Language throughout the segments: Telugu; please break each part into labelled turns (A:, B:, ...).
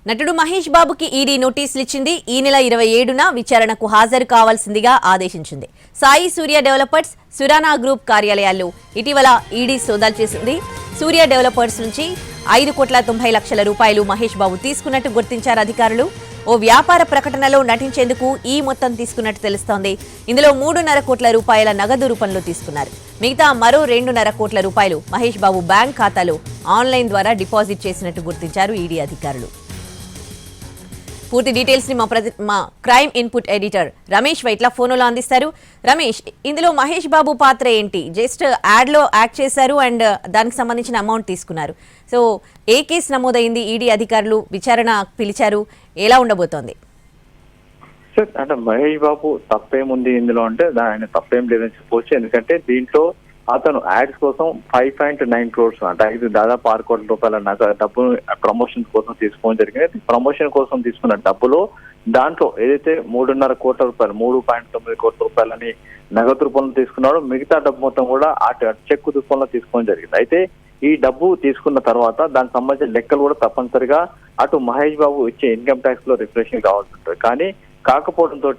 A: నటుడు మహేష్ బాబుకి ఈడీ నోటీసులు ఇచ్చింది. ఈ నెల 27న విచారణకు హాజరు కావాల్సిందిగా ఆదేశించింది. సాయి సూర్య డెవలపర్స్, సురానా గ్రూప్ కార్యాలయాల్లో ఇటీవల ఈడీ సోదాలు చేసింది. సూర్య డెవలపర్స్ నుంచి 5,90,00,000 రూపాయలు మహేష్ బాబు తీసుకున్నట్టు గుర్తించారు అధికారులు. ఓ వ్యాపార ప్రకటనలో నటించేందుకు ఈ మొత్తం తీసుకున్నట్టు తెలుస్తోంది. ఇందులో 3.5 కోట్ల రూపాయల నగదు రూపంలో తీసుకున్నారు. మిగతా మరో 2.5 కోట్ల రూపాయలు మహేష్ బాబు బ్యాంక్ ఖాతాలో ఆన్లైన్ ద్వారా డిపాజిట్ చేసినట్టు గుర్తించారు ఈడీ అధికారులు. పూర్తి డీటెయిల్స్ ని మా crime input editor Ramesh Vaitla ఫోన్లో అందిస్తారు. రమేష్, ఇందులో మహేష్ బాబు పాత్ర ఏంటి? జస్ట్ యాడ్ లో యాక్ట్ చేశారు అండ్ దానికి సంబంధించిన అమౌంట్ తీసుకున్నారు. సో ఏ కేసు నమోదైంది? ఈడీ అధికారులు విచారణ పిలిచారు. ఎలా ఉండబోతోంది?
B: సార్, అంటే మహేష్ బాబు తప్పేముంది ఇందులో అంటే ఆయన తప్పేం లేదని చెప్పవచ్చు. ఎందుకంటే దీంట్లో అతను యాడ్స్ కోసం 5.9 crores అంటే దాదాపు 6 కోట్ల రూపాయల డబ్బు ప్రమోషన్ కోసం తీసుకోవడం జరిగింది. ప్రమోషన్ కోసం తీసుకున్న డబ్బులో దాంట్లో ఏదైతే 3.5 కోట్ల రూపాయలు 3.9 కోట్ల రూపాయలని నగదు రూపంలో తీసుకున్నాడో మిగతా డబ్బు మొత్తం కూడా చెక్ రూపంలో తీసుకోవడం జరిగింది. అయితే ఈ డబ్బు తీసుకున్న తర్వాత దానికి సంబంధించిన లెక్కలు కూడా తప్పనిసరిగా అటు మహేష్ బాబు ఇచ్చే ఇన్కమ్ ట్యాక్స్ లో రిఫ్రెషన్ కావాల్సి ఉంటుంది. కానీ కాకపోవడంతో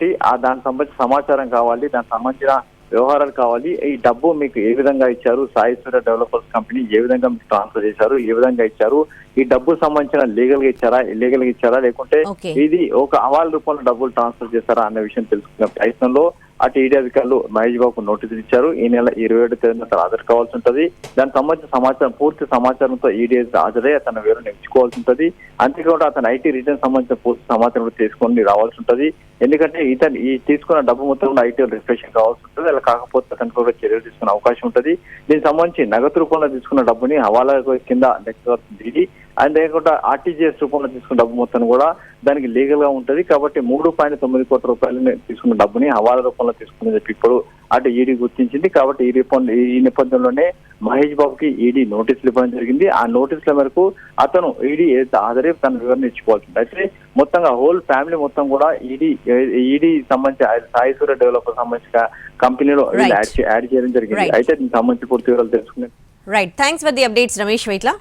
B: దానికి సంబంధించిన సమాచారం కావాలి, దానికి సంబంధించిన వ్యవహారాలు కావాలి. ఈ డబ్బు మీకు ఏ విధంగా ఇచ్చారు, సాయి సూర్య డెవలపర్స్ కంపెనీ ఏ విధంగా మీకు ట్రాన్స్ఫర్ చేశారు, ఏ విధంగా ఇచ్చారు, ఈ డబ్బు సంబంధించిన లీగల్ గా ఇచ్చారా, ఇల్లీగల్ గా ఇచ్చారా, లేకుంటే ఇది ఒక హవాలా రూపంలో డబ్బులు ట్రాన్స్ఫర్ చేశారా అన్న విషయం తెలుసుకున్న ప్రయత్నంలో అటు ఈడీ అధికారులు మహేష్ బాబుకు నోటీసులు ఇచ్చారు. ఈ నెల 27వ తేదీన హాజరు కావాల్సి ఉంటుంది. దానికి సంబంధించిన సమాచారం పూర్తి సమాచారంతో ఈడీ హాజరై అతను వివరణ ఇచ్చుకోవాల్సి ఉంటుంది. అంతేకాకుండా అతను ఐటీ రిటర్న్ సంబంధించిన పూర్తి సమాచారం తీసుకొని రావాల్సి ఉంటుంది. ఎందుకంటే ఇతను ఈ తీసుకున్న డబ్బు మొత్తం ఐటీ రిఫ్రెషన్ కావాల్సి ఉంటుంది. అలా కాకపోతే అతను కూడా చర్యలు తీసుకునే అవకాశం ఉంటుంది. దీనికి సంబంధించి నగదు రూపంలో తీసుకున్న డబ్బుని హవాలా కింద లెక్క అంతేకాకుండా ఆర్టీజీఎస్ రూపంలో తీసుకున్న డబ్బు మొత్తం కూడా దానికి లీగల్ గా ఉంటుంది. కాబట్టి 3.9 కోట్ల రూపాయలని తీసుకున్న డబ్బుని హవాలా రూపంలో తీసుకుని చెప్పి ఇప్పుడు అటు ఈడీ గుర్తించింది. కాబట్టి ఈ నేపథ్యంలోనే మహేష్ బాబుకి ఈడీ నోటీసులు ఇవ్వడం జరిగింది. ఆ నోటీసుల మేరకు అతను ఈడీ హాజరై తన వివరణ ఇచ్చుకోవాల్సింది. అయితే మొత్తంగా హోల్ ఫ్యామిలీ మొత్తం కూడా ఈడీ సంబంధించి సాయి సూర్య డెవలపర్ సంబంధించిన కంపెనీలో యాడ్ చేయడం జరిగింది. అయితే దీనికి సంబంధించి పూర్తి వివరాలు తెలుసుకునే
A: right. Thanks for the updates Ramesh Vaitla.